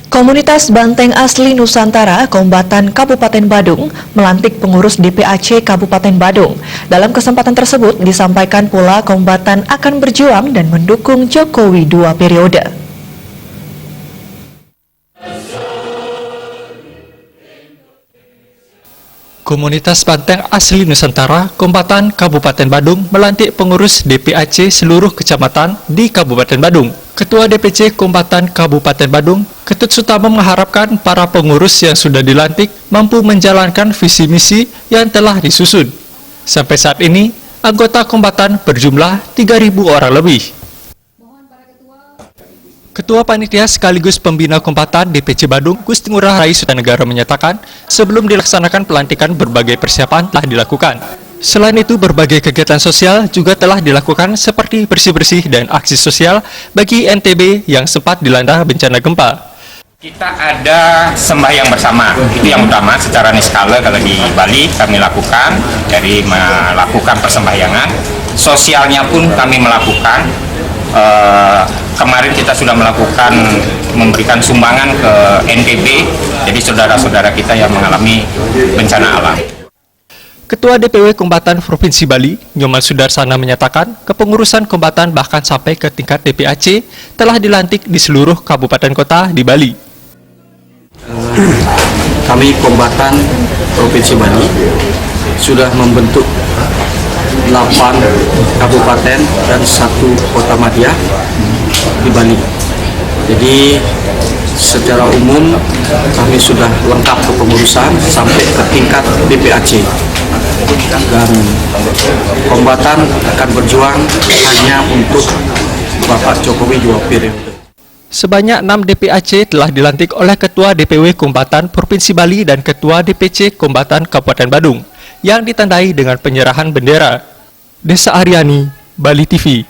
Komunitas Banteng Asli Nusantara Kombatan Kabupaten Badung melantik pengurus DPAC Kabupaten Badung. Dalam kesempatan tersebut disampaikan pula Kombatan akan berjuang dan mendukung Jokowi 2 periode. Komunitas Banteng Asli Nusantara Kombatan Kabupaten Badung melantik pengurus DPAC seluruh kecamatan di Kabupaten Badung. Ketua DPC Kombatan Kabupaten Badung, Ketut Sutama mengharapkan para pengurus yang sudah dilantik mampu menjalankan visi misi yang telah disusun. Sampai saat ini, anggota kombatan berjumlah 3.000 orang lebih. Ketua Panitia sekaligus Pembina Kombatan DPC Badung, Gusti Ngurah Rai Sutanegara menyatakan, sebelum dilaksanakan pelantikan berbagai persiapan telah dilakukan. Selain itu, berbagai kegiatan sosial juga telah dilakukan seperti bersih-bersih dan aksi sosial bagi NTB yang sempat dilanda bencana gempa. Kita ada sembahyang bersama, itu yang utama secara niskala kalau di Bali kami lakukan, dari melakukan persembahyangan, sosialnya pun kami melakukan. Kemarin kita sudah melakukan memberikan sumbangan ke NTB, jadi saudara-saudara kita yang mengalami bencana alam. Ketua DPW Kombatan Provinsi Bali, Nyoman Sudarsana menyatakan, kepengurusan kombatan bahkan sampai ke tingkat DPAC telah dilantik di seluruh kabupaten kota di Bali. Kami Kombatan Provinsi Bali sudah membentuk 8 kabupaten dan 1 kota madya di Bali. Jadi secara umum kami sudah lengkap kepengurusan sampai ke tingkat DPAC. Dan Kombatan akan berjuang hanya untuk Bapak Jokowi 2 periode. Sebanyak 6 DPAC telah dilantik oleh Ketua DPW Kombatan Provinsi Bali dan Ketua DPC Kombatan Kabupaten Badung yang ditandai dengan penyerahan bendera. Desa Aryani, Bali TV.